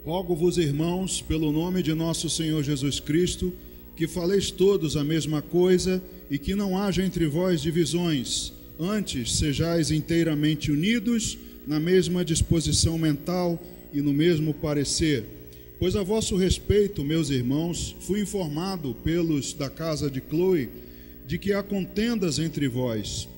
Rogo-vos, irmãos, pelo nome de nosso Senhor Jesus Cristo, que faleis todos a mesma coisa e que não haja entre vós divisões. Antes, sejais inteiramente unidos na mesma disposição mental e no mesmo parecer. Pois a vosso respeito, meus irmãos, fui informado pelos da casa de Cloe de que há contendas entre vós.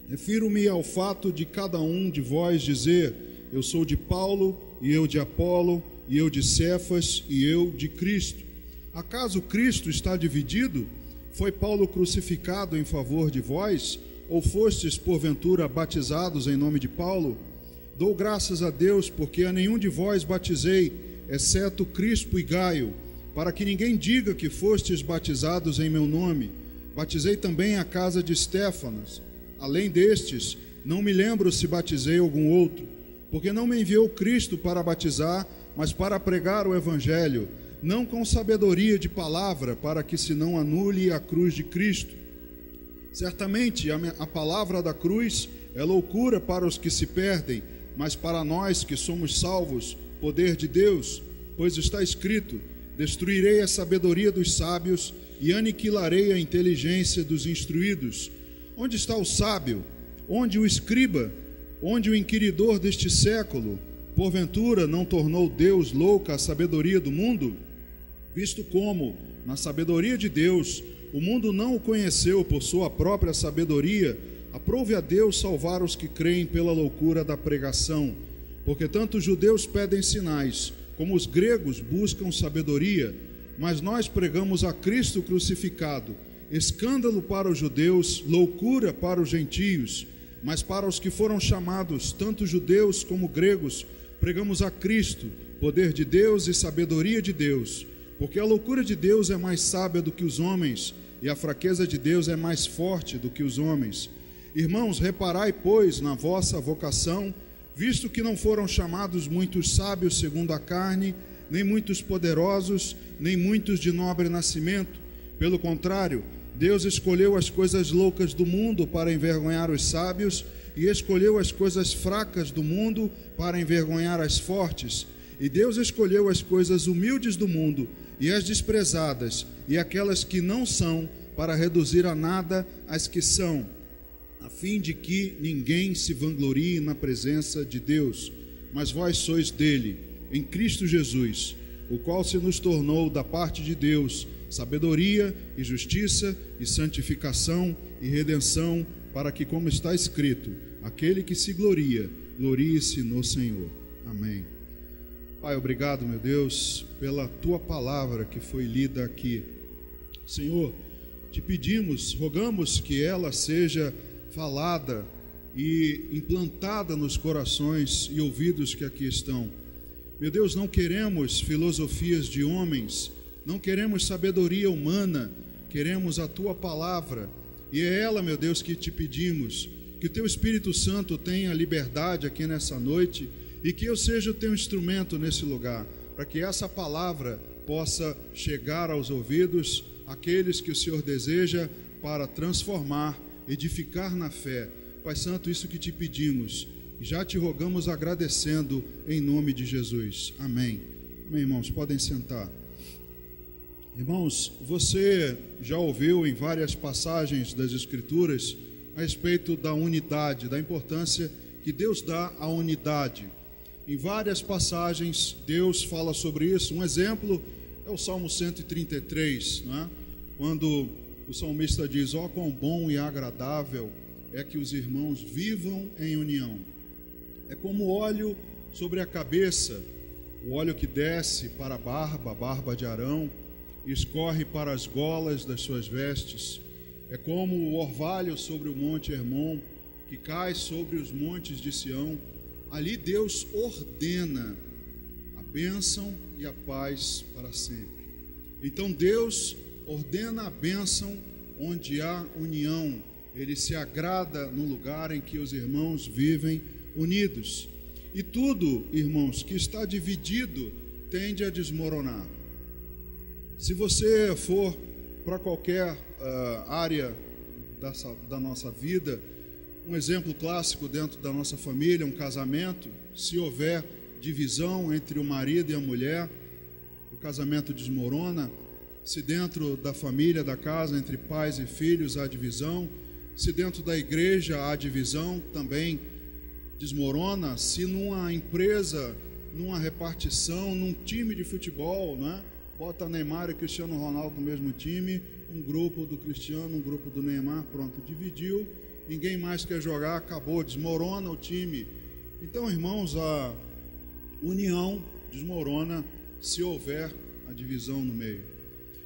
Refiro-me ao fato de cada um de vós dizer: eu sou de Paulo, e eu de Apolo, e eu de Cefas, e eu de Cristo. Acaso Cristo está dividido? Foi Paulo crucificado em favor de vós? Ou fostes, porventura, batizados em nome de Paulo? Dou graças a Deus, porque a nenhum de vós batizei, exceto Crispo e Gaio, para que ninguém diga que fostes batizados em meu nome. Batizei também a casa de Estéfanas. Além destes, não me lembro se batizei algum outro, porque não me enviou Cristo para batizar, mas para pregar o Evangelho, não com sabedoria de palavra, para que se não anule a cruz de Cristo. Certamente a palavra da cruz é loucura para os que se perdem, mas para nós que somos salvos, poder de Deus, pois está escrito: destruirei a sabedoria dos sábios e aniquilarei a inteligência dos instruídos. Onde está o sábio? Onde o escriba? Onde o inquiridor deste século? Porventura não tornou Deus louca a sabedoria do mundo? Visto como, na sabedoria de Deus, o mundo não o conheceu por sua própria sabedoria, aprove a Deus salvar os que creem pela loucura da pregação. Porque tanto os judeus pedem sinais, como os gregos buscam sabedoria, mas nós pregamos a Cristo crucificado, escândalo para os judeus, loucura para os gentios, mas para os que foram chamados, tanto judeus como gregos, pregamos a Cristo, poder de Deus e sabedoria de Deus, porque a loucura de Deus é mais sábia do que os homens, e a fraqueza de Deus é mais forte do que os homens. Irmãos, reparai, pois, na vossa vocação, visto que não foram chamados muitos sábios segundo a carne, nem muitos poderosos, nem muitos de nobre nascimento. Pelo contrário, Deus escolheu as coisas loucas do mundo para envergonhar os sábios, e escolheu as coisas fracas do mundo para envergonhar as fortes. E Deus escolheu as coisas humildes do mundo, e as desprezadas, e aquelas que não são, para reduzir a nada as que são, a fim de que ninguém se vanglorie na presença de Deus. Mas vós sois dele, em Cristo Jesus, o qual se nos tornou da parte de Deus sabedoria e justiça e santificação e redenção, para que, como está escrito, aquele que se gloria, glorie-se no Senhor. Amém. Pai, obrigado, meu Deus, pela Tua palavra que foi lida aqui. Senhor, te pedimos, rogamos que ela seja falada e implantada nos corações e ouvidos que aqui estão. Meu Deus, não queremos filosofias de homens, não queremos sabedoria humana, queremos a Tua palavra, e é ela, meu Deus, que te pedimos, que o Teu Espírito Santo tenha liberdade aqui nessa noite, e que eu seja o Teu instrumento nesse lugar, para que essa palavra possa chegar aos ouvidos, aqueles que o Senhor deseja para transformar, edificar na fé. Pai Santo, isso que te pedimos, e já te rogamos agradecendo em nome de Jesus. Amém. Amém, irmãos, podem sentar. Irmãos, você já ouviu em várias passagens das Escrituras a respeito da unidade, da importância que Deus dá à unidade. Em várias passagens Deus fala sobre isso. Um exemplo é o Salmo 133, não é? Quando o salmista diz: ó, quão bom e agradável é que os irmãos vivam em união. É como óleo sobre a cabeça, o óleo que desce para a barba de Arão, e escorre para as golas das suas vestes. É como o orvalho sobre o monte Hermon, que cai sobre os montes de Sião. Ali Deus ordena a bênção e a paz para sempre. Então Deus ordena a bênção onde há união. Ele se agrada no lugar em que os irmãos vivem unidos. E tudo, irmãos, que está dividido tende a desmoronar. Se você for para qualquer área da nossa vida, um exemplo clássico dentro da nossa família, um casamento, se houver divisão entre o marido e a mulher, o casamento desmorona. Se dentro da família, da casa, entre pais e filhos há divisão, se dentro da igreja há divisão, também desmorona. Se numa empresa, numa repartição, num time de futebol, né? Bota Neymar e Cristiano Ronaldo no mesmo time, um grupo do Cristiano, um grupo do Neymar, pronto, dividiu, ninguém mais quer jogar, acabou, desmorona o time. Então, irmãos, a união desmorona se houver a divisão no meio.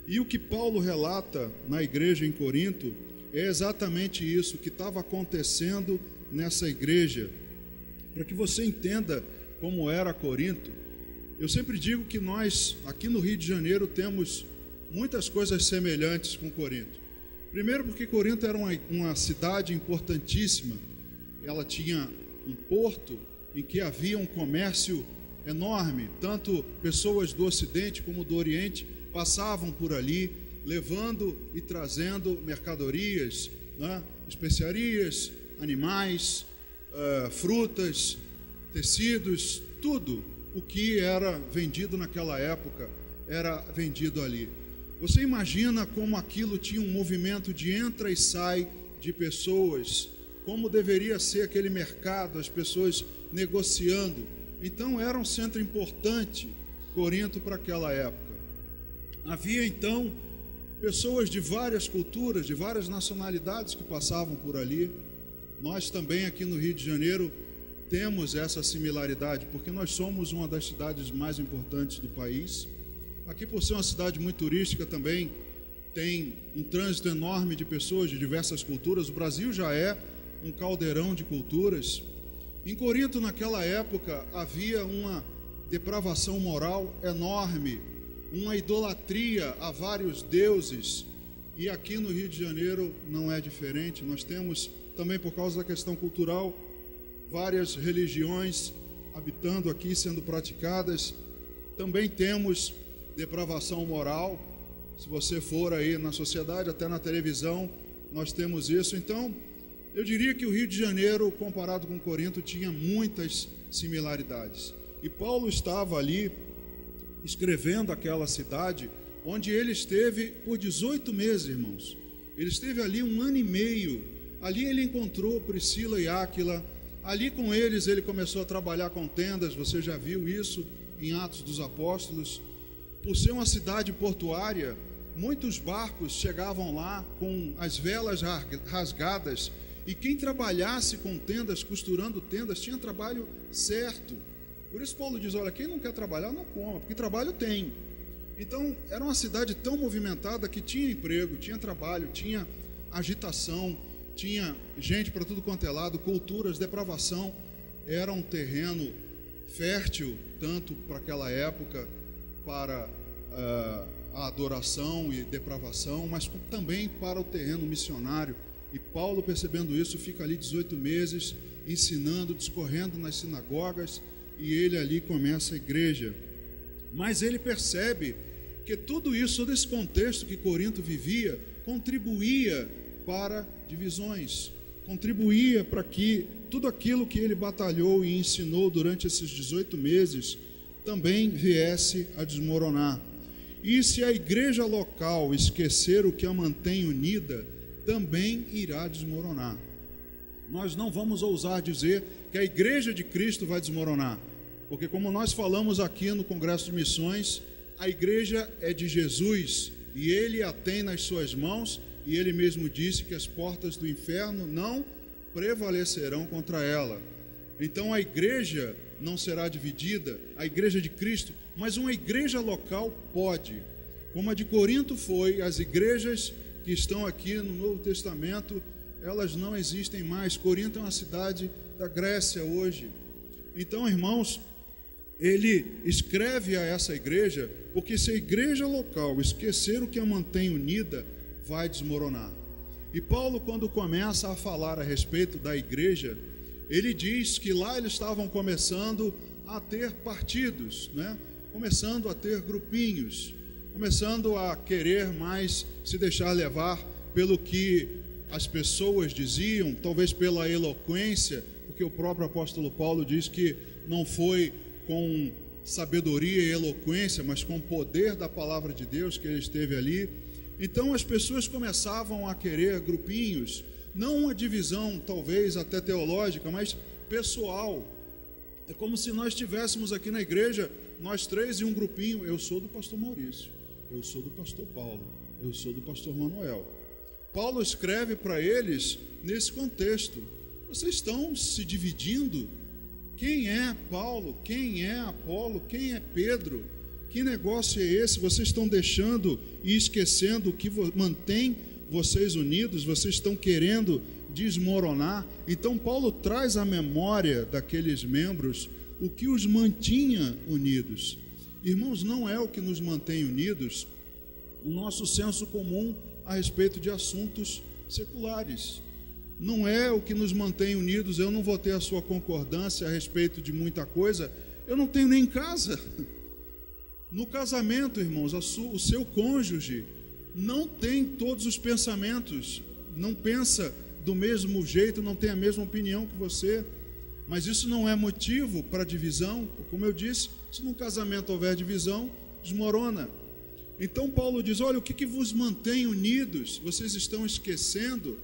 E o que Paulo relata na igreja em Corinto é exatamente isso que estava acontecendo nessa igreja. Para que você entenda como era Corinto, eu sempre digo que nós, aqui no Rio de Janeiro, temos muitas coisas semelhantes com Corinto. Primeiro porque Corinto era uma cidade importantíssima. Ela tinha um porto em que havia um comércio enorme. Tanto pessoas do Ocidente como do Oriente passavam por ali, levando e trazendo mercadorias, né? Especiarias, animais, frutas, tecidos, tudo o que era vendido naquela época era vendido ali. Você imagina como aquilo tinha um movimento de entra e sai de pessoas, como deveria ser aquele mercado, as pessoas negociando. Então era um centro importante, Corinto, para aquela época. Havia então pessoas de várias culturas, de várias nacionalidades que passavam por ali. Nós também aqui no Rio de Janeiro temos essa similaridade, porque nós somos uma das cidades mais importantes do país. Aqui, por ser uma cidade muito turística, também tem um trânsito enorme de pessoas de diversas culturas. O Brasil já é um caldeirão de culturas. Em Corinto, naquela época, havia uma depravação moral enorme, uma idolatria a vários deuses, e aqui no Rio de Janeiro não é diferente. Nós temos também, por causa da questão cultural, várias religiões habitando aqui, sendo praticadas. Também temos depravação moral. Se você for aí na sociedade, até na televisão, nós temos isso. Então, eu diria que o Rio de Janeiro, comparado com Corinto, tinha muitas similaridades. E Paulo estava ali escrevendo aquela cidade, onde ele esteve por 18 meses, irmãos. Ele esteve ali 1 ano e meio. Ali ele encontrou Priscila e Áquila. Ali com eles ele começou a trabalhar com tendas. Você já viu isso em Atos dos Apóstolos. Por ser uma cidade portuária, muitos barcos chegavam lá com as velas rasgadas, e quem trabalhasse com tendas, costurando tendas, tinha trabalho certo. Por isso Paulo diz, olha, quem não quer trabalhar, não coma, porque trabalho tem. Então, era uma cidade tão movimentada que tinha emprego, tinha trabalho, tinha agitação, tinha gente para tudo quanto é lado, culturas, depravação. Era um terreno fértil, tanto para aquela época, para a adoração e depravação, mas também para o terreno missionário. E Paulo, percebendo isso, fica ali 18 meses, ensinando, discorrendo nas sinagogas, e ele ali começa a igreja. Mas ele percebe que tudo isso, todo esse contexto que Corinto vivia, contribuía para divisões, contribuía para que tudo aquilo que ele batalhou e ensinou durante esses 18 meses também viesse a desmoronar. E se a igreja local esquecer o que a mantém unida, também irá desmoronar. Nós não vamos ousar dizer que a igreja de Cristo vai desmoronar, porque como nós falamos aqui no Congresso de Missões, a igreja é de Jesus e ele a tem nas suas mãos, e ele mesmo disse que as portas do inferno não prevalecerão contra ela. Então a igreja não será dividida, a igreja de Cristo, mas uma igreja local pode, como a de Corinto foi. As igrejas que estão aqui no Novo Testamento, elas não existem mais. Corinto é uma cidade da Grécia hoje. Então, irmãos, ele escreve a essa igreja, porque se a igreja local esquecer o que a mantém unida, vai desmoronar. E Paulo, quando começa a falar a respeito da igreja, ele diz que lá eles estavam começando a ter partidos, né? Começando a ter grupinhos, começando a querer mais se deixar levar pelo que as pessoas diziam, talvez pela eloquência, porque o próprio apóstolo Paulo diz que não foi com sabedoria e eloquência, mas com o poder da palavra de Deus que ele esteve ali. Então as pessoas começavam a querer grupinhos, não uma divisão talvez até teológica, mas pessoal. É como se nós estivéssemos aqui na igreja, nós três e um grupinho. Eu sou do pastor Maurício, eu sou do pastor Paulo, eu sou do pastor Manuel. Paulo escreve para eles nesse contexto: vocês estão se dividindo? Quem é Paulo? Quem é Apolo? Quem é Pedro? Que negócio é esse? Vocês estão deixando e esquecendo o que mantém vocês unidos? Vocês estão querendo desmoronar? Então Paulo traz à memória daqueles membros o que os mantinha unidos. Irmãos, não é o que nos mantém unidos o nosso senso comum a respeito de assuntos seculares. Não é o que nos mantém unidos. Eu não vou ter a sua concordância a respeito de muita coisa. Eu não tenho nem casa. No casamento, irmãos, o seu cônjuge não tem todos os pensamentos, não pensa do mesmo jeito, não tem a mesma opinião que você. Mas isso não é motivo para divisão. Como eu disse, se no casamento houver divisão, desmorona. Então Paulo diz: olha, o que vos mantém unidos? Vocês estão esquecendo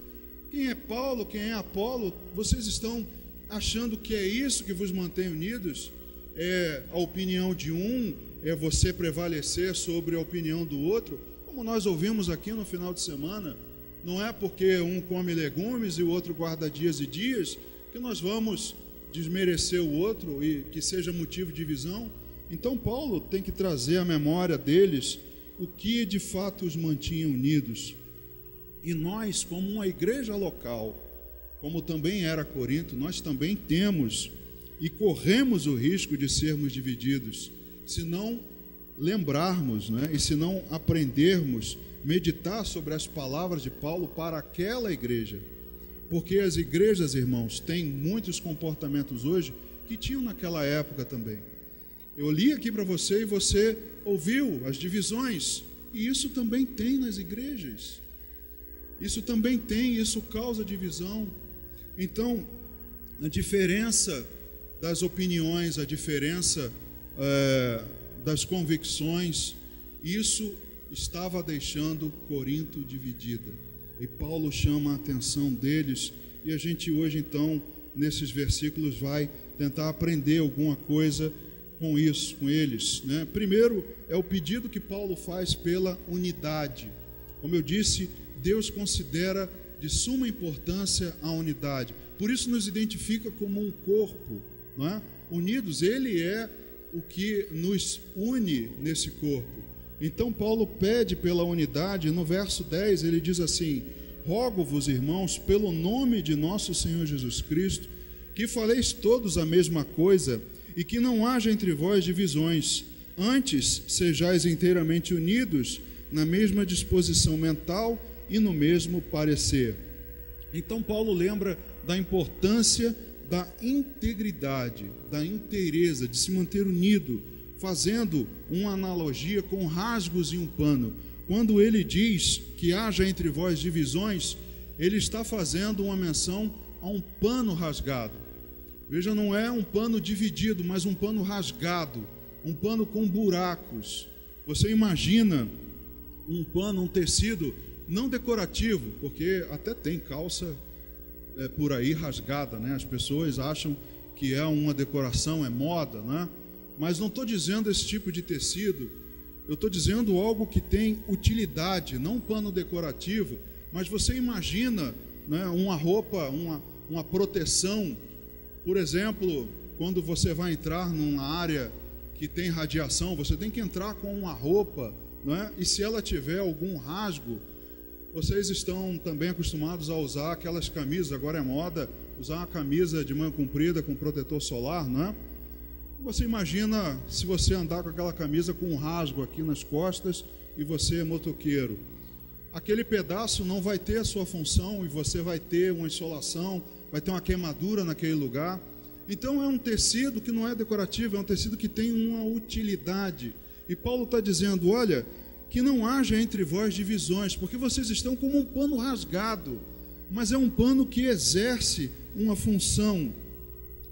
quem é Paulo, quem é Apolo. Vocês estão achando que é isso que vos mantém unidos? É a opinião de um, é você prevalecer sobre a opinião do outro, como nós ouvimos aqui no final de semana. Não é porque um come legumes e o outro guarda dias e dias que nós vamos desmerecer o outro e que seja motivo de divisão. Então Paulo tem que trazer à memória deles o que de fato os mantinha unidos. E nós, como uma igreja local, como também era Corinto, nós também temos e corremos o risco de sermos divididos, se não lembrarmos, né? E se não aprendermos, meditar sobre as palavras de Paulo para aquela igreja. Porque as igrejas, irmãos, têm muitos comportamentos hoje que tinham naquela época também. Eu li aqui para você e você ouviu as divisões, e isso também tem nas igrejas. Isso também tem, isso causa divisão. Então, a diferença das opiniões, a diferença das convicções, isso estava deixando Corinto dividida. E Paulo chama a atenção deles, e a gente hoje então, nesses versículos, vai tentar aprender alguma coisa com isso, com eles, né? Primeiro, é o pedido que Paulo faz pela unidade. Como eu disse, Deus considera de suma importância a unidade. Por isso nos identifica como um corpo, não é? Unidos, Ele é o que nos une nesse corpo. Então Paulo pede pela unidade. No verso 10 ele diz assim: rogo-vos, irmãos, pelo nome de nosso Senhor Jesus Cristo, que faleis todos a mesma coisa, e que não haja entre vós divisões, antes sejais inteiramente unidos na mesma disposição mental e no mesmo parecer. Então Paulo lembra da importância da integridade, da inteireza, de se manter unido, fazendo uma analogia com rasgos em um pano. Quando ele diz que haja entre vós divisões, ele está fazendo uma menção a um pano rasgado. Veja, não é um pano dividido, mas um pano rasgado, um pano com buracos. Você imagina um pano, um tecido não decorativo, porque até tem calça por aí rasgada, né? As pessoas acham que é uma decoração, é moda, né? Mas não estou dizendo esse tipo de tecido, eu estou dizendo algo que tem utilidade, não um pano decorativo, mas você imagina, né, uma roupa, uma proteção. Por exemplo, quando você vai entrar numa área que tem radiação, você tem que entrar com uma roupa, não é? E se ela tiver algum rasgo, vocês estão também acostumados a usar aquelas camisas, agora é moda, usar uma camisa de manga comprida com protetor solar, não é? Você imagina se você andar com aquela camisa com um rasgo aqui nas costas e você é motoqueiro. Aquele pedaço não vai ter a sua função e você vai ter uma insolação, vai ter uma queimadura naquele lugar. Então é um tecido que não é decorativo, é um tecido que tem uma utilidade. E Paulo está dizendo, olha, que não haja entre vós divisões, porque vocês estão como um pano rasgado, mas é um pano que exerce uma função.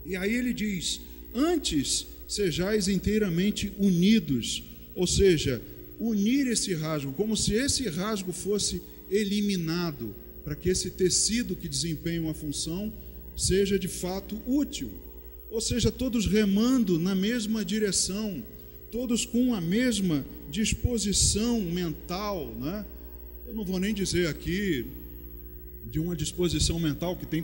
E aí ele diz, antes sejais inteiramente unidos, ou seja, unir esse rasgo, como se esse rasgo fosse eliminado, para que esse tecido que desempenha uma função seja de fato útil, ou seja, todos remando na mesma direção, todos com a mesma disposição mental, né? Eu não vou nem dizer aqui de uma disposição mental que tem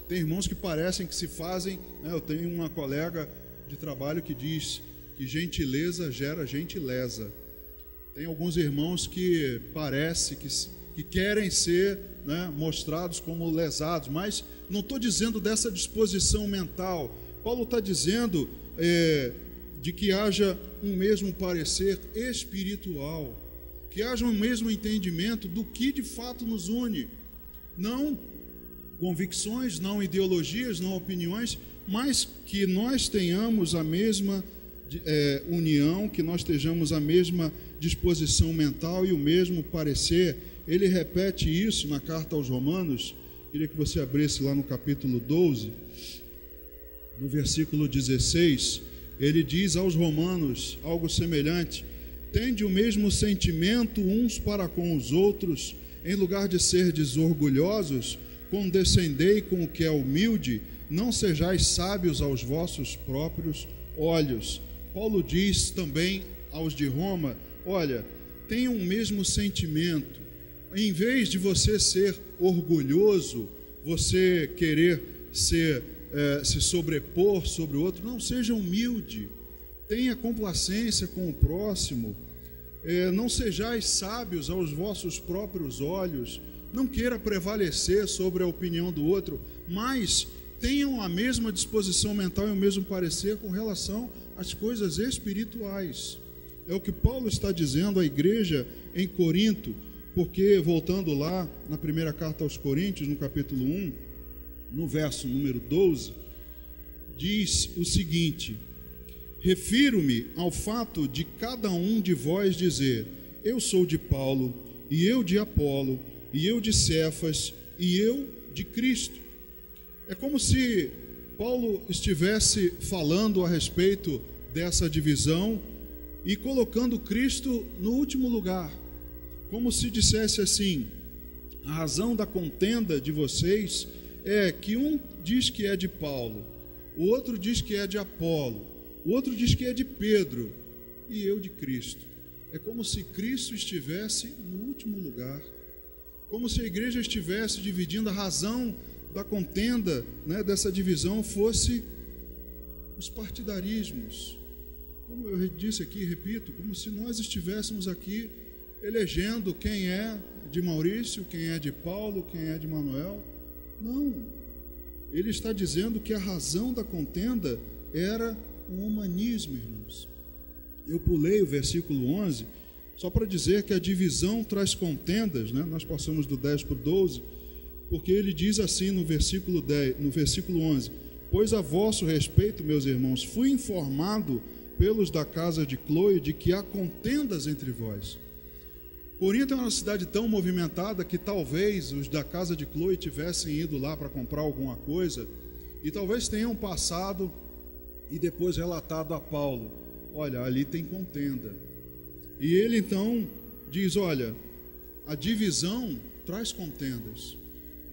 irmãos que parecem que se fazem, né? Eu tenho uma colega de trabalho que diz que gentileza gera gentileza. Tem alguns irmãos que parece que querem ser, né, mostrados como lesados, mas não estou dizendo dessa disposição mental. Paulo está dizendo de que haja um mesmo parecer espiritual, que haja um mesmo entendimento do que de fato nos une, não convicções, não ideologias, não opiniões, mas que nós tenhamos a mesma união, que nós estejamos a mesma disposição mental e o mesmo parecer. Ele repete isso na carta aos Romanos. Queria que você abrisse lá no capítulo 12, no versículo 16, ele diz aos romanos algo semelhante: tende o mesmo sentimento uns para com os outros, em lugar de serdes orgulhosos, condescendei com o que é humilde, não sejais sábios aos vossos próprios olhos. Paulo diz também aos de Roma: olha, tenham o mesmo sentimento. Em vez de você ser orgulhoso, você querer se sobrepor sobre o outro, não, seja humilde, tenha complacência com o próximo, não sejais sábios aos vossos próprios olhos, não queira prevalecer sobre a opinião do outro, mas tenham a mesma disposição mental e o mesmo parecer com relação às coisas espirituais. É o que Paulo está dizendo à igreja em Corinto, porque, voltando lá na primeira carta aos Coríntios, no capítulo 1, no verso número 12, diz o seguinte: refiro-me ao fato de cada um de vós dizer, eu sou de Paulo, e eu de Apolo, e eu de Cefas, e eu de Cristo. É como se Paulo estivesse falando a respeito dessa divisão e colocando Cristo no último lugar, como se dissesse assim: a razão da contenda de vocês é que um diz que é de Paulo, o outro diz que é de Apolo, o outro diz que é de Pedro, e eu de Cristo. É como se Cristo estivesse no último lugar, como se a igreja estivesse dividindo. A razão da contenda, né, dessa divisão fosse os partidarismos. Como eu disse aqui, repito, como se nós estivéssemos aqui elegendo quem é de Maurício, quem é de Paulo, quem é de Manuel. Não, ele está dizendo que a razão da contenda era o humanismo, irmãos. Eu pulei o versículo 11, só para dizer que a divisão traz contendas, né? Nós passamos do 10 para o 12, porque ele diz assim no versículo 11, pois a vosso respeito, meus irmãos, fui informado pelos da casa de Cloe de que há contendas entre vós. Corinto é uma cidade tão movimentada que talvez os da casa de Cloe tivessem ido lá para comprar alguma coisa e talvez tenham passado e depois relatado a Paulo: olha, ali tem contenda. E ele então diz: olha, a divisão traz contendas.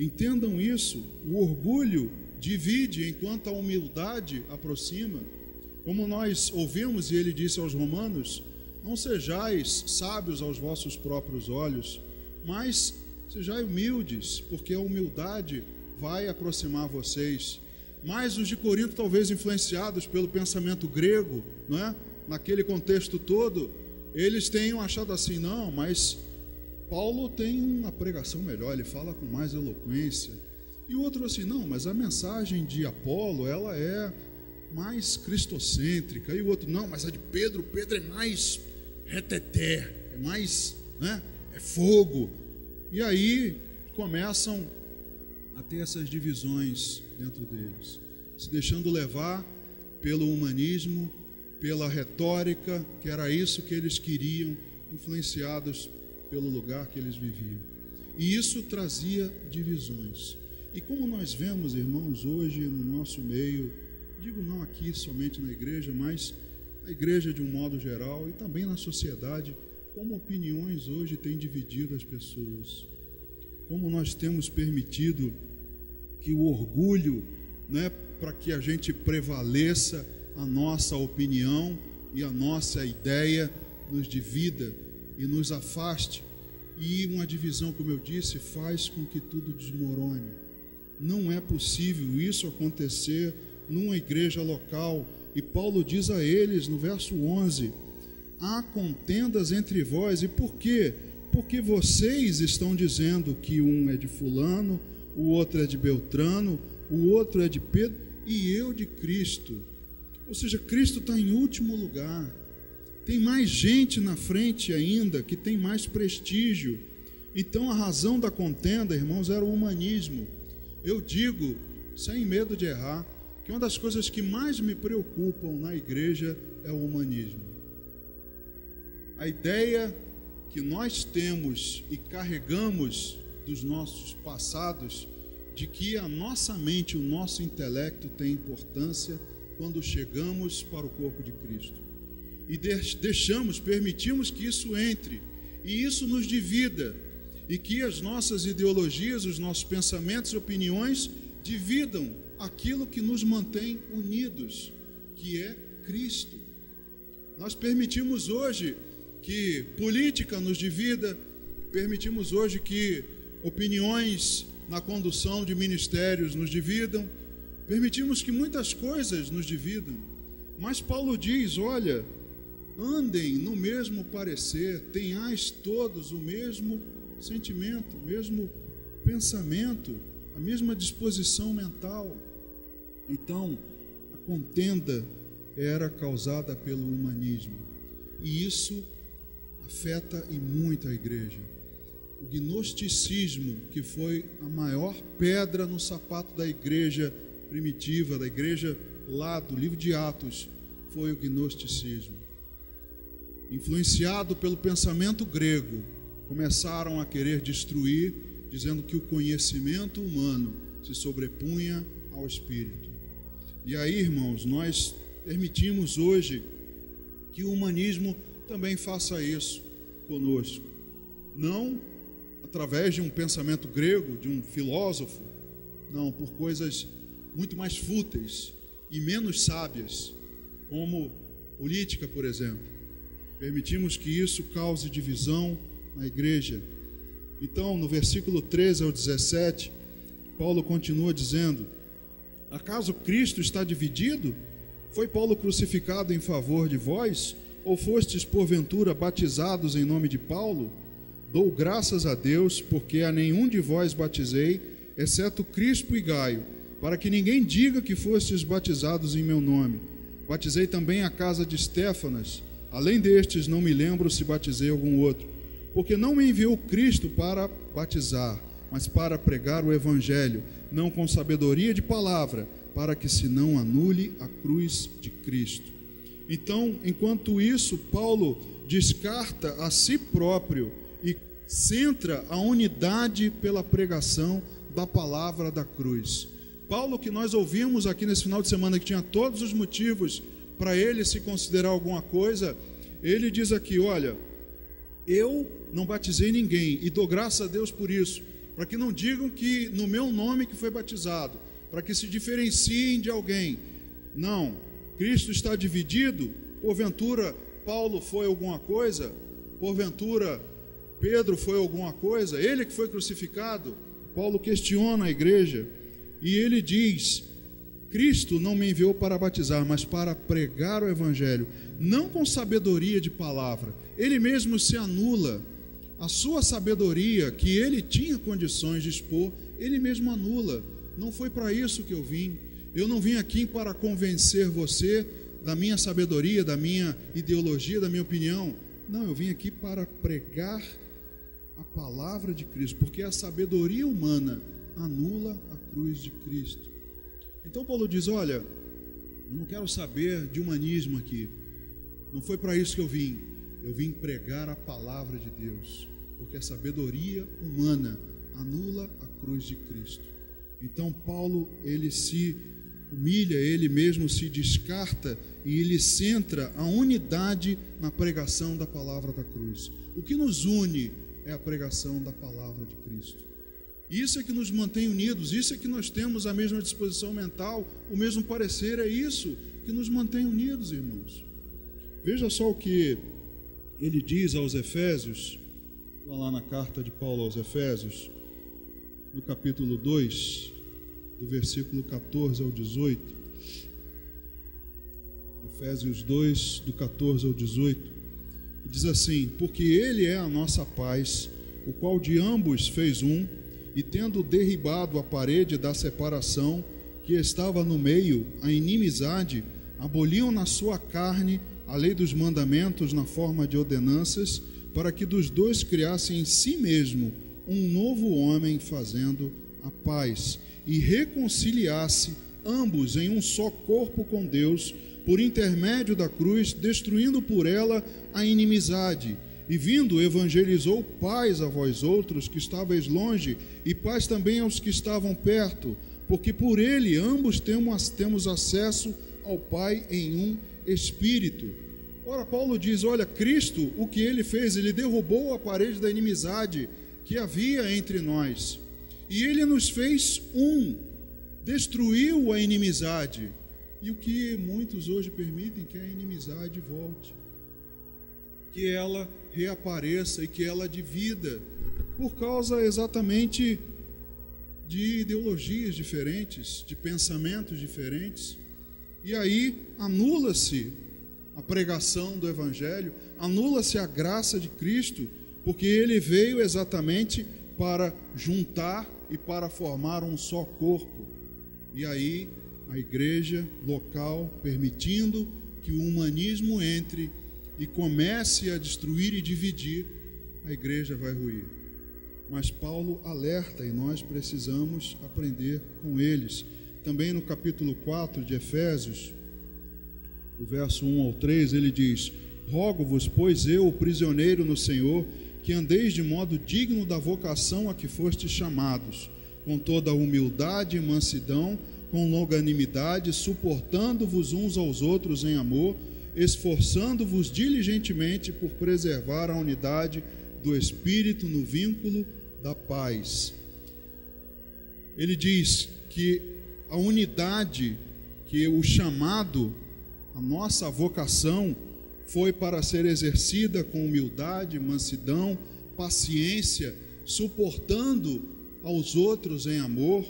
Entendam isso, o orgulho divide enquanto a humildade aproxima. Como nós ouvimos, e ele disse aos romanos: não sejais sábios aos vossos próprios olhos, mas sejais humildes, porque a humildade vai aproximar vocês. Mas os de Corinto, talvez influenciados pelo pensamento grego, não é? Naquele contexto todo, eles tenham achado assim: não, mas Paulo tem uma pregação melhor, ele fala com mais eloquência. E o outro assim: não, mas a mensagem de Apolo, ela é mais cristocêntrica. E o outro: não, mas a de Pedro é mais reteté, é mais, né, é fogo. E aí começam a ter essas divisões dentro deles, se deixando levar pelo humanismo, pela retórica, que era isso que eles queriam, influenciados pelo lugar que eles viviam. E isso trazia divisões. E como nós vemos, irmãos, hoje no nosso meio, digo não aqui somente na igreja, mas na igreja de um modo geral e também na sociedade, como opiniões hoje têm dividido as pessoas, como nós temos permitido que o orgulho, né, para que a gente prevaleça a nossa opinião e a nossa ideia, nos divida e nos afaste, e uma divisão, como eu disse, faz com que tudo desmorone. Não é possível isso acontecer numa igreja local, e Paulo diz a eles no verso 11: há contendas entre vós. E por quê? Porque vocês estão dizendo que um é de fulano, o outro é de Beltrano, o outro é de Pedro e eu de Cristo. Ou seja, Cristo está em último lugar. Tem mais gente na frente ainda que tem mais prestígio. Então a razão da contenda, irmãos, era o humanismo. Eu digo, sem medo de errar, que uma das coisas que mais me preocupam na igreja é o humanismo. A ideia que nós temos e carregamos dos nossos passados, de que a nossa mente, o nosso intelecto tem importância quando chegamos para o corpo de Cristo. E permitimos que isso entre, e isso nos divida, e que as nossas ideologias, os nossos pensamentos e opiniões dividam aquilo que nos mantém unidos, que é Cristo. Nós permitimos hoje que política nos divida, permitimos hoje que opiniões na condução de ministérios nos dividam, permitimos que muitas coisas nos dividam, mas Paulo diz: olha, andem no mesmo parecer, tenhais todos o mesmo sentimento, o mesmo pensamento, a mesma disposição mental. Então, a contenda era causada pelo humanismo, e isso afeta e muito a igreja. O gnosticismo, que foi a maior pedra no sapato da igreja primitiva, da igreja lá do livro de Atos, foi o gnosticismo. Influenciado pelo pensamento grego, começaram a querer destruir, dizendo que o conhecimento humano se sobrepunha ao espírito. E aí, irmãos, nós permitimos hoje que o humanismo também faça isso conosco. Não através de um pensamento grego, de um filósofo, não, por coisas muito mais fúteis e menos sábias, como política, por exemplo. Permitimos que isso cause divisão na igreja. Então, no versículo 13 ao 17, Paulo continua dizendo: acaso Cristo está dividido? Foi Paulo crucificado em favor de vós? Ou fostes porventura batizados em nome de Paulo? Dou graças a Deus, porque a nenhum de vós batizei, exceto Crispo e Gaio, para que ninguém diga que fostes batizados em meu nome. Batizei também a casa de Estéfanas. Além destes, não me lembro se batizei algum outro. Porque não me enviou Cristo para batizar, mas para pregar o Evangelho, não com sabedoria de palavra, para que se não anule a cruz de Cristo. Então, enquanto isso, Paulo descarta a si próprio e centra a unidade pela pregação da palavra da cruz. Paulo, que nós ouvimos aqui nesse final de semana, que tinha todos os motivos para ele se considerar alguma coisa, ele diz aqui: olha, eu não batizei ninguém e dou graças a Deus por isso, para que não digam que no meu nome que foi batizado, para que se diferenciem de alguém. Não, Cristo está dividido. Porventura Paulo foi alguma coisa? Porventura Pedro foi alguma coisa? Ele que foi crucificado? Paulo questiona a igreja e ele diz: Cristo não me enviou para batizar, mas para pregar o Evangelho, não com sabedoria de palavra. Ele mesmo se anula. A sua sabedoria, que ele tinha condições de expor, ele mesmo anula. Não foi para isso que eu vim. Eu não vim aqui para convencer você da minha sabedoria, da minha ideologia, da minha opinião. Não, eu vim aqui para pregar a palavra de Cristo, porque a sabedoria humana anula a cruz de Cristo. Então Paulo diz: olha, eu não quero saber de humanismo aqui. Não foi para isso que eu vim. Eu vim pregar a palavra de Deus, porque a sabedoria humana anula a cruz de Cristo. Então Paulo, ele se humilha, ele mesmo se descarta e ele centra a unidade na pregação da palavra da cruz. O que nos une é a pregação da palavra de Cristo. Isso é que nos mantém unidos, isso é que nós temos a mesma disposição mental, o mesmo parecer, é isso que nos mantém unidos, irmãos. Veja só o que ele diz aos Efésios, lá na carta de Paulo aos Efésios, no capítulo 2, do versículo 14 ao 18. Efésios 2, do 14 ao 18, diz assim: porque ele é a nossa paz, o qual de ambos fez um, e tendo derribado a parede da separação que estava no meio, a inimizade, aboliu na sua carne a lei dos mandamentos na forma de ordenanças, para que dos dois criasse em si mesmo um novo homem, fazendo a paz, e reconciliasse ambos em um só corpo com Deus, por intermédio da cruz, destruindo por ela a inimizade. E vindo, evangelizou paz a vós outros que estáveis longe, e paz também aos que estavam perto, porque por ele ambos temos acesso ao Pai em um Espírito. Ora, Paulo diz, olha, Cristo, o que ele fez, ele derrubou a parede da inimizade que havia entre nós, e ele nos fez um, destruiu a inimizade, e o que muitos hoje permitem, que a inimizade volte, que ela reapareça e que ela divida, por causa exatamente de ideologias diferentes, de pensamentos diferentes, e aí anula-se a pregação do Evangelho, anula-se a graça de Cristo, porque ele veio exatamente para juntar e para formar um só corpo. E aí a igreja local, permitindo que o humanismo entre e comece a destruir e dividir, a igreja vai ruir. Mas Paulo alerta e nós precisamos aprender com eles. Também no capítulo 4 de Efésios, do verso 1 ao 3, ele diz: rogo-vos, pois eu, o prisioneiro no Senhor, que andeis de modo digno da vocação a que fostes chamados, com toda a humildade e mansidão, com longanimidade, suportando-vos uns aos outros em amor, esforçando-vos diligentemente por preservar a unidade do Espírito no vínculo da paz. Ele diz que a unidade, que o chamado, a nossa vocação foi para ser exercida com humildade, mansidão, paciência, suportando aos outros em amor,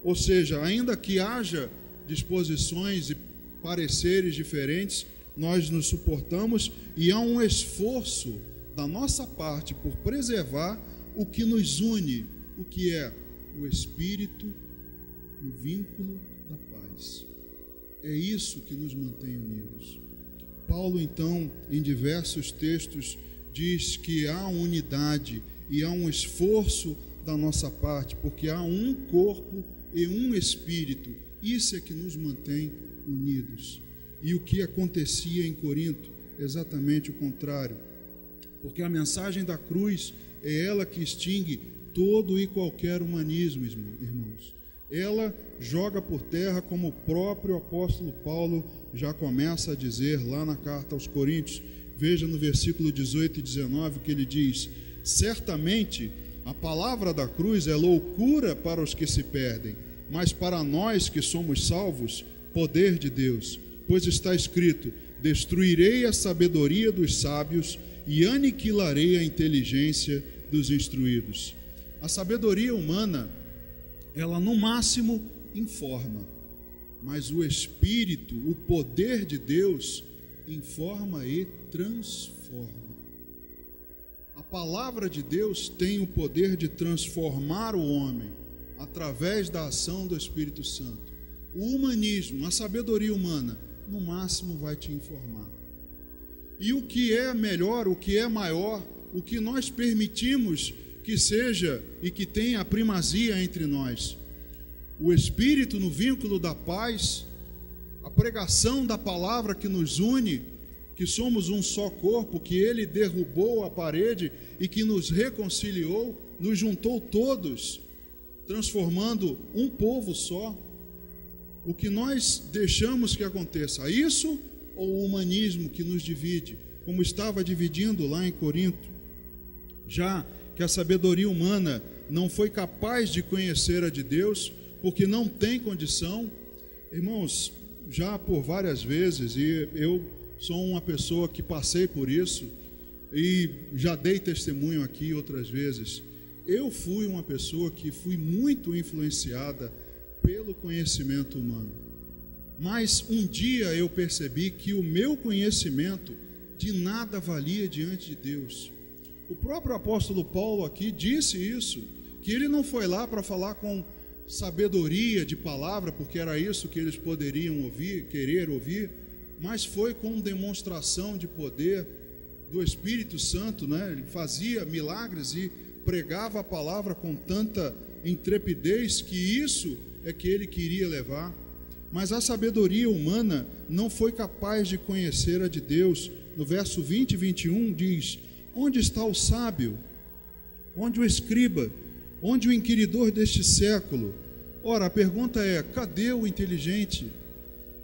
ou seja, ainda que haja disposições e pareceres diferentes, nós nos suportamos e há um esforço da nossa parte por preservar o que nos une, o que é o Espírito no vínculo da paz. É isso que nos mantém unidos. Paulo, então, em diversos textos, diz que há unidade e há um esforço da nossa parte, porque há um corpo e um Espírito. Isso é que nos mantém unidos. E o que acontecia em Corinto? Exatamente o contrário. Porque a mensagem da cruz é ela que extingue todo e qualquer humanismo, irmãos. Ela joga por terra, como o próprio apóstolo Paulo já começa a dizer lá na carta aos Coríntios. Veja no versículo 18 e 19 que ele diz: certamente a palavra da cruz é loucura para os que se perdem, mas para nós que somos salvos, poder de Deus. Pois está escrito: destruirei a sabedoria dos sábios e aniquilarei a inteligência dos instruídos. A sabedoria humana, ela no máximo informa, mas o Espírito, o poder de Deus, informa e transforma. A palavra de Deus tem o poder de transformar o homem através da ação do Espírito Santo. O humanismo, a sabedoria humana, no máximo vai te informar. E o que é melhor, o que é maior, o que nós permitimos que seja e que tenha a primazia entre nós? O Espírito no vínculo da paz, a pregação da palavra que nos une, que somos um só corpo, que ele derrubou a parede e que nos reconciliou, nos juntou todos, transformando um povo só. o que nós deixamos que aconteça, isso ou o humanismo que nos divide, como estava dividindo lá em Corinto, já que a sabedoria humana não foi capaz de conhecer a de Deus, porque não tem condição. Irmãos, já por várias vezes, e eu sou uma pessoa que passei por isso, e já dei testemunho aqui outras vezes, eu fui uma pessoa que fui muito influenciada pelo conhecimento humano. Mas um dia eu percebi que o meu conhecimento de nada valia diante de Deus. O próprio apóstolo Paulo aqui disse isso, que ele não foi lá para falar com sabedoria de palavra, porque era isso que eles poderiam ouvir, querer ouvir, mas foi com demonstração de poder do Espírito Santo, né? Ele fazia milagres e pregava a palavra com tanta intrepidez que isso é que ele queria levar. Mas a sabedoria humana não foi capaz de conhecer a de Deus. No verso 20 e 21 diz: onde está o sábio? Onde o escriba? Onde o inquiridor deste século? Ora, a pergunta é: cadê o inteligente?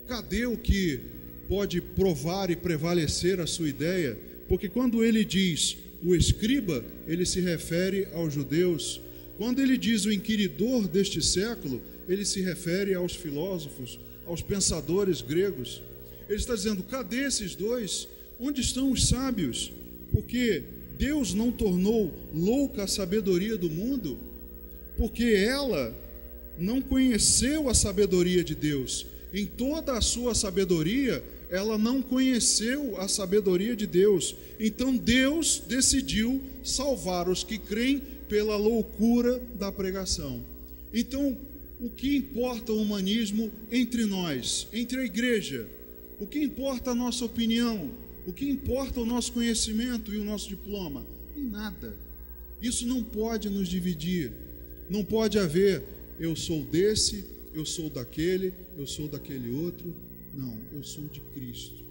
Cadê o que pode provar e prevalecer a sua ideia? Porque quando ele diz o escriba, ele se refere aos judeus. Quando ele diz o inquiridor deste século, ele se refere aos filósofos, aos pensadores gregos. Ele está dizendo: cadê esses dois? Onde estão os sábios? Porque Deus não tornou louca a sabedoria do mundo, porque ela não conheceu a sabedoria de Deus. Em toda a sua sabedoria, ela não conheceu a sabedoria de Deus. Então Deus decidiu salvar os que creem pela loucura da pregação. Então, o que importa o humanismo entre nós, entre a igreja? O que importa a nossa opinião? O que importa o nosso conhecimento e o nosso diploma? Em nada. Isso não pode nos dividir. Não pode haver: eu sou desse, eu sou daquele outro. Não, eu sou de Cristo.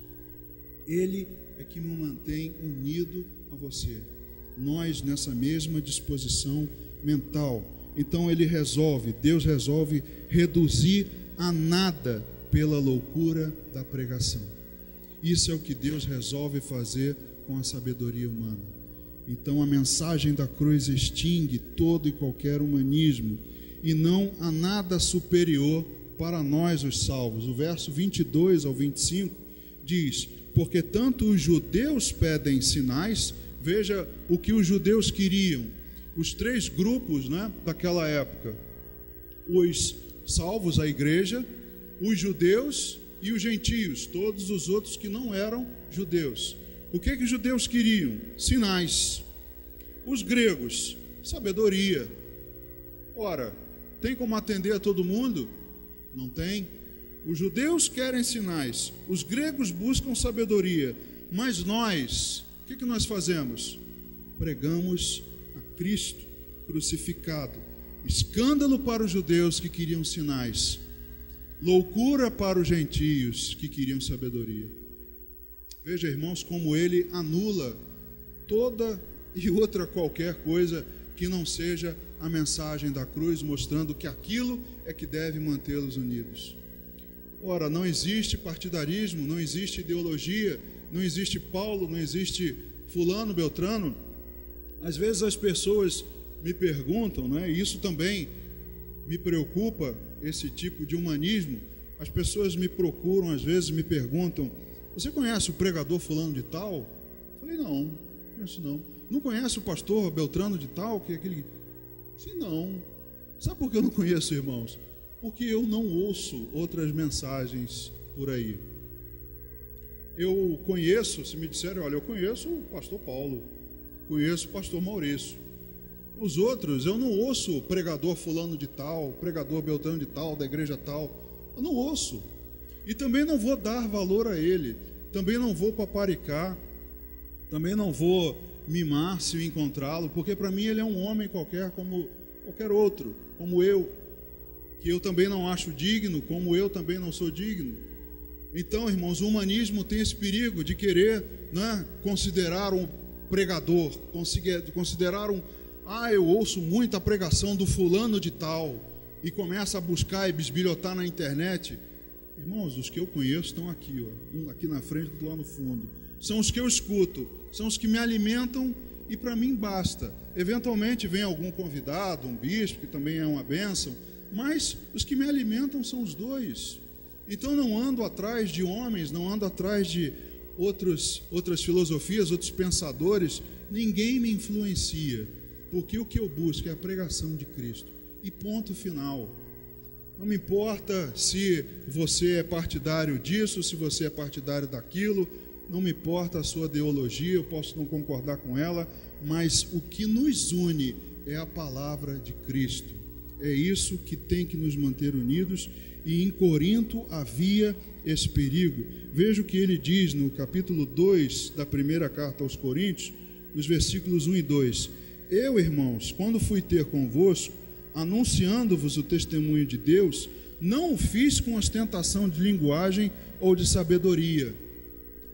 Ele é que me mantém unido a você. Nós nessa mesma disposição mental. Então Deus resolve reduzir a nada pela loucura da pregação. Isso é o que Deus resolve fazer com a sabedoria humana. Então a mensagem da cruz extingue todo e qualquer humanismo, e não há nada superior para nós os salvos. O verso 22 ao 25 diz: porque tanto os judeus pedem sinais. Veja o que os judeus queriam, os três grupos, né, daquela época: os salvos, a igreja, os judeus e os gentios, todos os outros que não eram judeus. O que os judeus queriam? Sinais. Os gregos, sabedoria. Ora, tem como atender a todo mundo? Não tem. Os judeus querem sinais, os gregos buscam sabedoria, mas nós, o que nós fazemos? Pregamos a Cristo crucificado. Escândalo para os judeus que queriam sinais, loucura para os gentios que queriam sabedoria. Veja, irmãos, como ele anula toda e outra qualquer coisa que não seja a mensagem da cruz, mostrando que aquilo é que deve mantê-los unidos. Ora, não existe partidarismo, não existe ideologia, não existe Paulo, não existe fulano, beltrano. Às vezes as pessoas me perguntam, né, e isso também me preocupa, esse tipo de humanismo. As pessoas me procuram, às vezes me perguntam: você conhece o pregador fulano de tal? Eu falei: não conheço não. Não conhece o pastor beltrano de tal? Que é aquele... Sim, não. Sabe por que eu não conheço, irmãos? Porque eu não ouço outras mensagens por aí. Eu conheço, se me disserem: olha, eu conheço o pastor Paulo, conheço o pastor Maurício. Os outros, eu não ouço pregador fulano de tal, pregador beltrano de tal, da igreja tal. Eu não ouço. E também não vou dar valor a ele. Também não vou paparicar. Também não vou mimar se eu encontrá-lo, porque para mim ele é um homem qualquer, como qualquer outro, como eu, que eu também não acho digno, como eu também não sou digno. Então, irmãos, o humanismo tem esse perigo de querer, né, considerar um pregador, considerar eu ouço muito a pregação do fulano de tal, e começa a buscar e bisbilhotar na internet, irmãos, os que eu conheço estão aqui, ó, um aqui na frente, outro lá no fundo. São os que eu escuto, são os que me alimentam e para mim basta. Eventualmente vem algum convidado, um bispo, que também é uma bênção, mas os que me alimentam são os dois. Então não ando atrás de homens, não ando atrás de outras filosofias, outros pensadores, ninguém me influencia, porque o que eu busco é a pregação de Cristo. E ponto final. Não me importa se você é partidário disso, se você é partidário daquilo, não me importa a sua ideologia, eu posso não concordar com ela, mas o que nos une é a palavra de Cristo. É isso que tem que nos manter unidos, e em Corinto havia esse perigo. Veja o que ele diz no capítulo 2 da primeira carta aos Coríntios, nos versículos 1 e 2. Eu, irmãos, quando fui ter convosco, anunciando-vos o testemunho de Deus, não o fiz com ostentação de linguagem ou de sabedoria,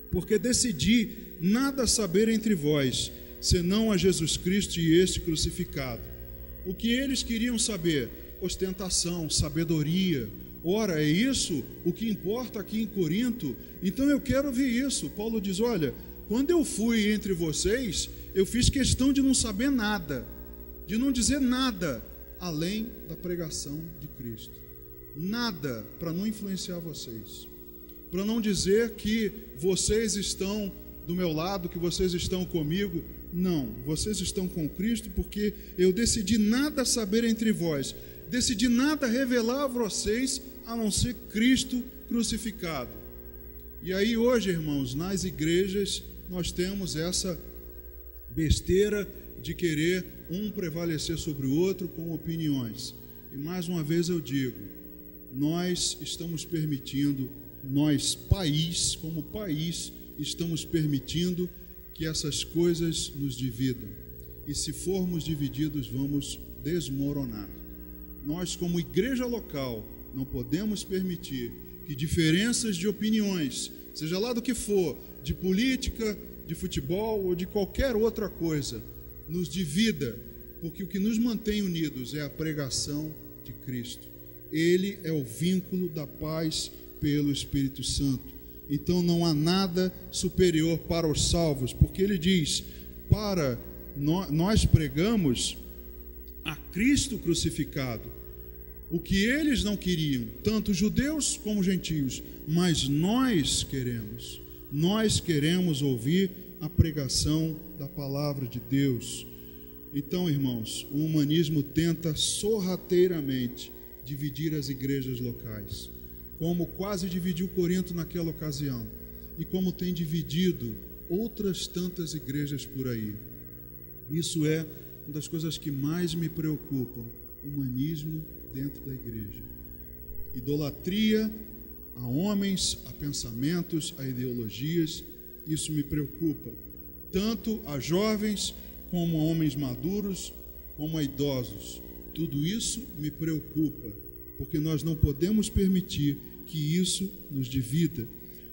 porque decidi nada saber entre vós, senão a Jesus Cristo e este crucificado. O que eles queriam saber? Ostentação, sabedoria. Ora, é isso o que importa aqui em Corinto? Então eu quero ouvir isso. Paulo diz, olha, quando eu fui entre vocês, eu fiz questão de não saber nada, de não dizer nada, além da pregação de Cristo. Nada para não influenciar vocês, para não dizer que vocês estão do meu lado, que vocês estão comigo. Não, vocês estão com Cristo, porque eu decidi nada saber entre vós, decidi nada revelar a vocês, a não ser Cristo crucificado. E aí hoje, irmãos, nas igrejas nós temos essa besteira de querer um prevalecer sobre o outro com opiniões. E mais uma vez eu digo, nós estamos permitindo, nós, país, como país, estamos permitindo que essas coisas nos dividam. E se formos divididos, vamos desmoronar. Nós, como igreja local, não podemos permitir que diferenças de opiniões, seja lá do que for, de política, de futebol ou de qualquer outra coisa, nos divida, porque o que nos mantém unidos é a pregação de Cristo. Ele é o vínculo da paz pelo Espírito Santo. Então não há nada superior para os salvos, porque ele diz, para nós pregamos a Cristo crucificado, o que eles não queriam, tanto judeus como gentios, mas nós queremos ouvir a pregação da palavra de Deus. Então, irmãos, o humanismo tenta sorrateiramente dividir as igrejas locais, como quase dividiu Corinto naquela ocasião, e como tem dividido outras tantas igrejas por aí. Isso é uma das coisas que mais me preocupam, humanismo dentro da igreja. Idolatria a homens, a pensamentos, a ideologias, isso me preocupa, tanto a jovens como a homens maduros, como a idosos. Tudo isso me preocupa, porque nós não podemos permitir que isso nos divida.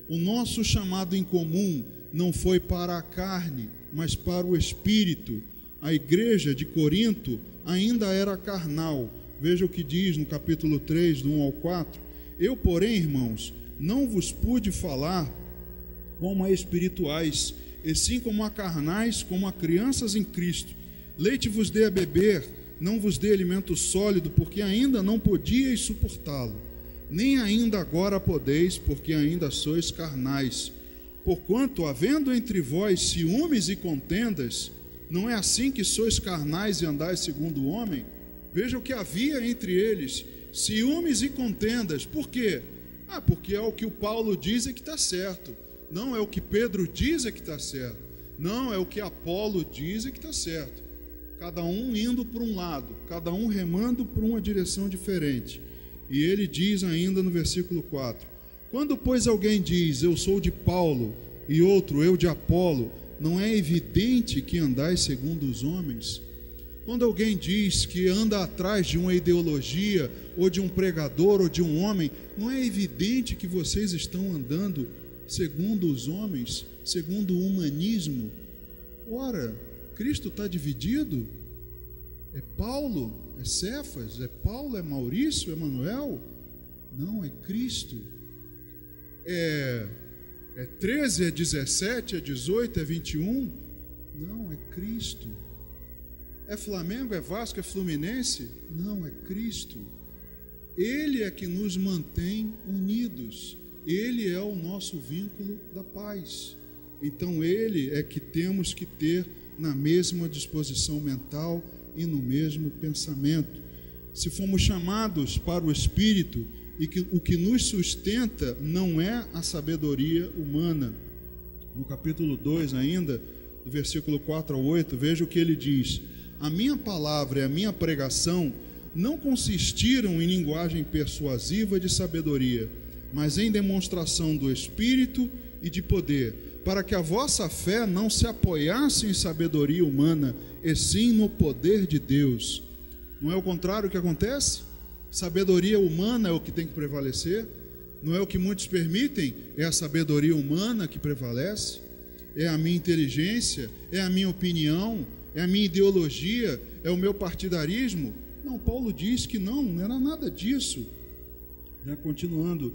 O nosso chamado em comum não foi para a carne, mas para o Espírito. A igreja de Corinto ainda era carnal. Veja o que diz no capítulo 3, do 1 ao 4. Eu, porém, irmãos, não vos pude falar como a espirituais, e sim como a carnais, como a crianças em Cristo. Leite vos dê a beber, não vos dê alimento sólido, porque ainda não podíeis suportá-lo. Nem ainda agora podeis, porque ainda sois carnais. Porquanto, havendo entre vós ciúmes e contendas, não é assim que sois carnais e andais segundo o homem? Veja o que havia entre eles, ciúmes e contendas. Por quê? Porque é o que o Paulo diz é que está certo. Não é o que Pedro diz é que está certo. Não é o que Apolo diz é que está certo. Cada um indo por um lado, cada um remando por uma direção diferente. E ele diz ainda no versículo 4: quando, pois, alguém diz, eu sou de Paulo, e outro, eu de Apolo, não é evidente que andais segundo os homens? Quando alguém diz que anda atrás de uma ideologia, ou de um pregador, ou de um homem, não é evidente que vocês estão andando segundo os homens, segundo o humanismo? Ora, Cristo está dividido? É Paulo? É Cefas? É Paulo? É Maurício? É Manuel? Não, é Cristo. É 13, é 17, é 18, é 21? Não, é Cristo. É Flamengo, é Vasco, é Fluminense? Não, é Cristo. Ele é que nos mantém unidos. Ele é o nosso vínculo da paz. Então ele é que temos que ter na mesma disposição mental e no mesmo pensamento. Se fomos chamados para o Espírito, e que o que nos sustenta não é a sabedoria humana. No capítulo 2 ainda, do versículo 4 ao 8, veja o que ele diz: a minha palavra e a minha pregação não consistiram em linguagem persuasiva de sabedoria, mas em demonstração do Espírito e de poder, para que a vossa fé não se apoiasse em sabedoria humana, e sim no poder de Deus. Não é o contrário que acontece? Sabedoria humana é o que tem que prevalecer? Não é o que muitos permitem? É a sabedoria humana que prevalece? É a minha inteligência? É a minha opinião? É a minha ideologia? É o meu partidarismo? Não, Paulo diz que não era nada disso. Continuando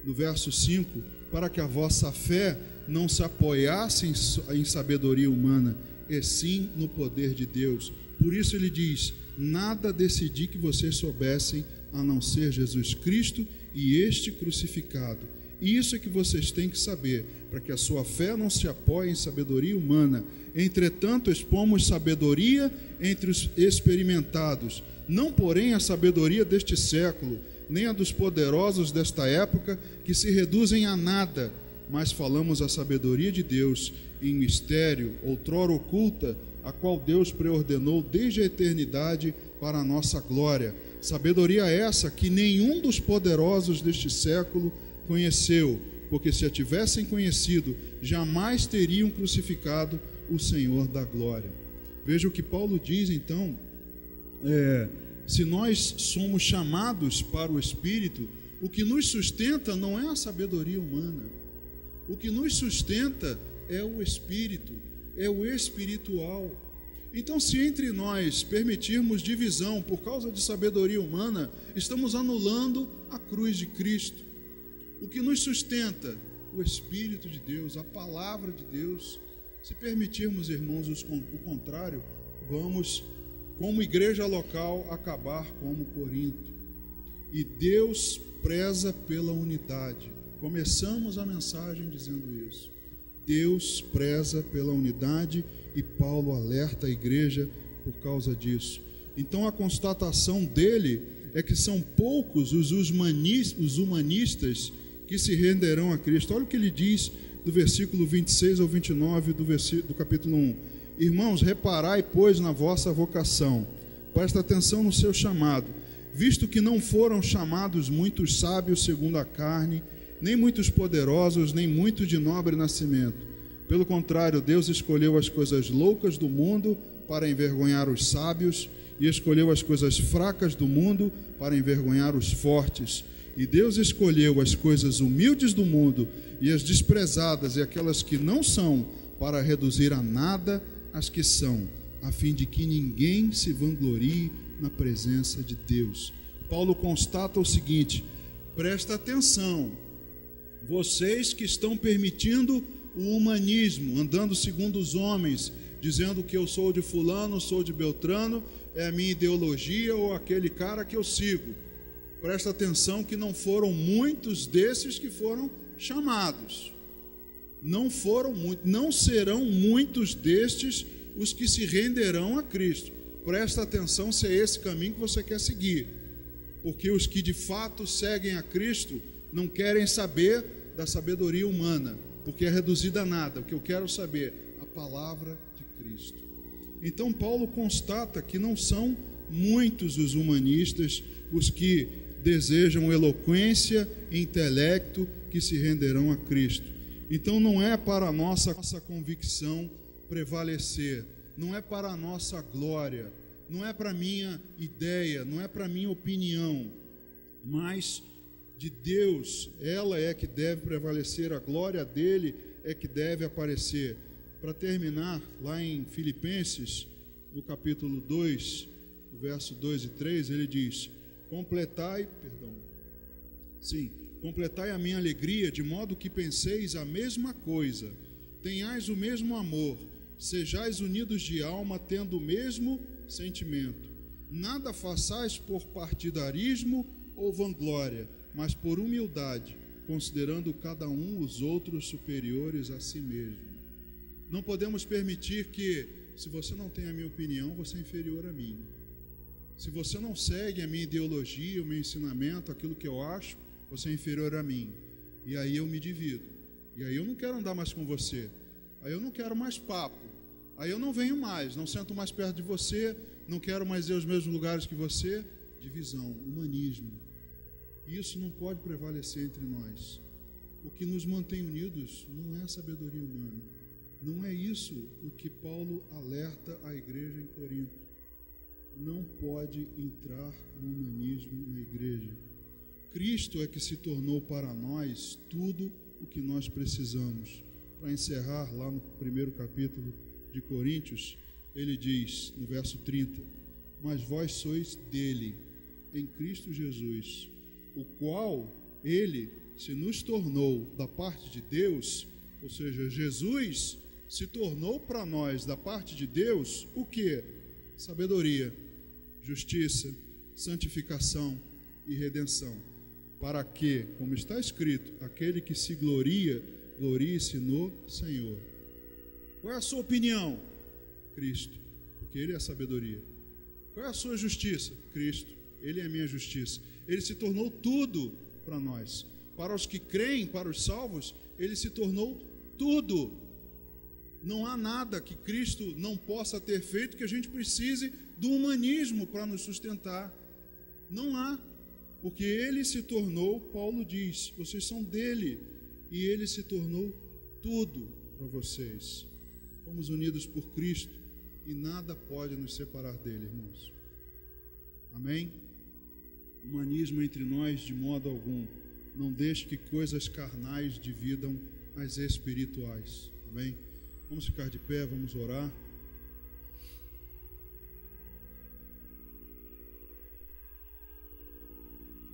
no verso 5, para que a vossa fé não se apoiasse em sabedoria humana, e sim no poder de Deus. Por isso ele diz: nada decidi que vocês soubessem a não ser Jesus Cristo e este crucificado. Isso é que vocês têm que saber, para que a sua fé não se apoie em sabedoria humana. Entretanto, expomos sabedoria entre os experimentados, não porém a sabedoria deste século, nem a dos poderosos desta época, que se reduzem a nada, mas falamos a sabedoria de Deus em mistério, outrora oculta, a qual Deus preordenou desde a eternidade para a nossa glória. Sabedoria essa que nenhum dos poderosos deste século conheceu, porque se a tivessem conhecido, jamais teriam crucificado o Senhor da glória. Veja o que Paulo diz então, se nós somos chamados para o Espírito, o que nos sustenta não é a sabedoria humana, o que nos sustenta é o Espírito, é o espiritual. Então, se entre nós permitirmos divisão por causa de sabedoria humana, estamos anulando a cruz de Cristo. O que nos sustenta? O Espírito de Deus, a palavra de Deus. Se permitirmos, irmãos, o contrário, vamos, como igreja local, acabar como Corinto. E Deus preza pela unidade. Começamos a mensagem dizendo isso. Deus preza pela unidade e Paulo alerta a igreja por causa disso. Então a constatação dele é que são poucos os humanistas que se renderão a Cristo. Olha o que ele diz do versículo 26 ao 29 do capítulo 1. Irmãos, reparai, pois, na vossa vocação, presta atenção no seu chamado, visto que não foram chamados muitos sábios segundo a carne, nem muitos poderosos, nem muitos de nobre nascimento. Pelo contrário, Deus escolheu as coisas loucas do mundo para envergonhar os sábios, e escolheu as coisas fracas do mundo para envergonhar os fortes. E Deus escolheu as coisas humildes do mundo e as desprezadas e aquelas que não são, para reduzir a nada as que são, a fim de que ninguém se vanglorie na presença de Deus. Paulo constata o seguinte: presta atenção, vocês que estão permitindo o humanismo, andando segundo os homens, dizendo que eu sou de fulano, sou de Beltrano, é a minha ideologia ou aquele cara que eu sigo. Presta atenção que não foram muitos desses que foram chamados. Não foram muitos, não serão muitos destes os que se renderão a Cristo. Presta atenção se é esse caminho que você quer seguir. Porque os que de fato seguem a Cristo não querem saber da sabedoria humana, porque é reduzida a nada. O que eu quero saber, a palavra de Cristo. Então Paulo constata que não são muitos os humanistas, os que desejam eloquência e intelecto, que se renderão a Cristo. Então não é para a nossa convicção prevalecer, não é para a nossa glória, não é para a minha ideia, não é para a minha opinião, mas de Deus, ela é que deve prevalecer, a glória dele é que deve aparecer. Para terminar, lá em Filipenses, no capítulo 2, no verso 2 e 3, ele diz: completai a minha alegria, de modo que penseis a mesma coisa, tenhais o mesmo amor, sejais unidos de alma, tendo o mesmo sentimento. Nada façais por partidarismo ou vanglória, mas por humildade, considerando cada um os outros superiores a si mesmo. Não podemos permitir que, se você não tem a minha opinião, você é inferior a mim. Se você não segue a minha ideologia, o meu ensinamento, aquilo que eu acho, você é inferior a mim. E aí eu me divido. E aí eu não quero andar mais com você. Aí eu não quero mais papo. Aí eu não venho mais, não sento mais perto de você, não quero mais ir aos mesmos lugares que você. Divisão, humanismo. Isso não pode prevalecer entre nós. O que nos mantém unidos não é a sabedoria humana. Não é isso o que Paulo alerta a igreja em Corinto. Não pode entrar o humanismo na igreja. Cristo é que se tornou para nós tudo o que nós precisamos. Para encerrar, lá no primeiro capítulo de Coríntios, ele diz, no verso 30, mas vós sois dele, em Cristo Jesus, o qual ele se nos tornou da parte de Deus, ou seja, Jesus se tornou para nós da parte de Deus o que? Sabedoria, justiça, santificação e redenção, para que, como está escrito, aquele que se gloria, glorie-se no Senhor. Qual é a sua opinião? Cristo, porque Ele é a sabedoria. Qual é a sua justiça? Cristo, Ele é a minha justiça. Ele se tornou tudo para nós. Para os que creem, para os salvos, Ele se tornou tudo. Não há nada que Cristo não possa ter feito que a gente precise do humanismo para nos sustentar. Não há, porque Ele se tornou, Paulo diz, vocês são dele, e Ele se tornou tudo para vocês. Fomos unidos por Cristo e nada pode nos separar dele, irmãos. Amém? Humanismo entre nós de modo algum. Não deixe que coisas carnais dividam as espirituais. Amém? Vamos ficar de pé, vamos orar.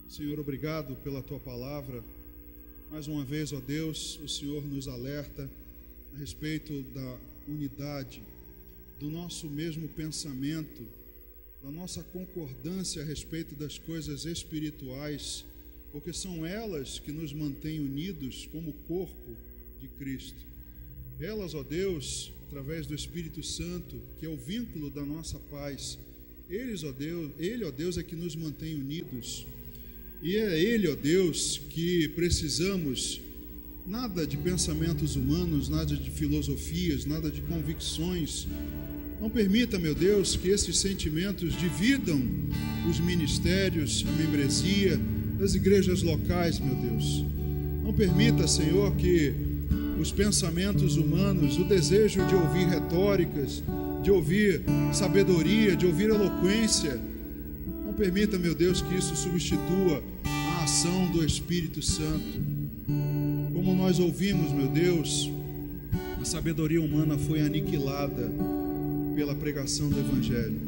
Senhor, obrigado pela Tua palavra. Mais uma vez, ó Deus, o Senhor nos alerta a respeito da unidade, do nosso mesmo pensamento, da nossa concordância a respeito das coisas espirituais, porque são elas que nos mantêm unidos como corpo de Cristo. Elas, ó Deus, através do Espírito Santo, que é o vínculo da nossa paz, Ele, ó Deus, é que nos mantém unidos. E é Ele, ó Deus, que precisamos, nada de pensamentos humanos, nada de filosofias, nada de convicções. Não permita, meu Deus, que esses sentimentos dividam os ministérios, a membresia das igrejas locais, meu Deus. Não permita, Senhor, que os pensamentos humanos, o desejo de ouvir retóricas, de ouvir sabedoria, de ouvir eloquência, não permita, meu Deus, que isso substitua a ação do Espírito Santo. Como nós ouvimos, meu Deus, a sabedoria humana foi aniquilada pela pregação do Evangelho.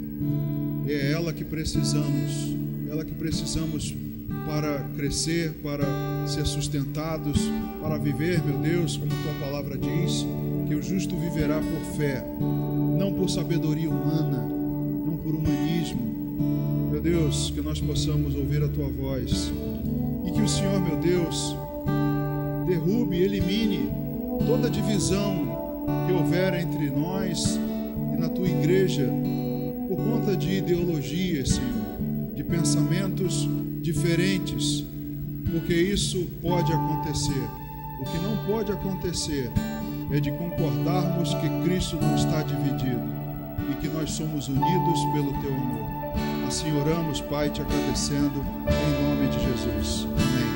É ela que precisamos para crescer, para ser sustentados, para viver, meu Deus, como Tua palavra diz, que o justo viverá por fé, não por sabedoria humana, não por humanismo. Meu Deus, que nós possamos ouvir a Tua voz e que o Senhor, meu Deus, derrube e elimine toda divisão que houver entre nós e na Tua igreja por conta de ideologias, Senhor, de pensamentos diferentes, porque isso pode acontecer. O que não pode acontecer é de concordarmos que Cristo não está dividido e que nós somos unidos pelo Teu amor. Assim oramos, Pai, te agradecendo em nome de Jesus. Amém.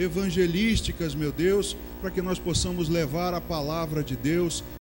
evangelísticas, meu Deus, para que nós possamos levar a palavra de Deus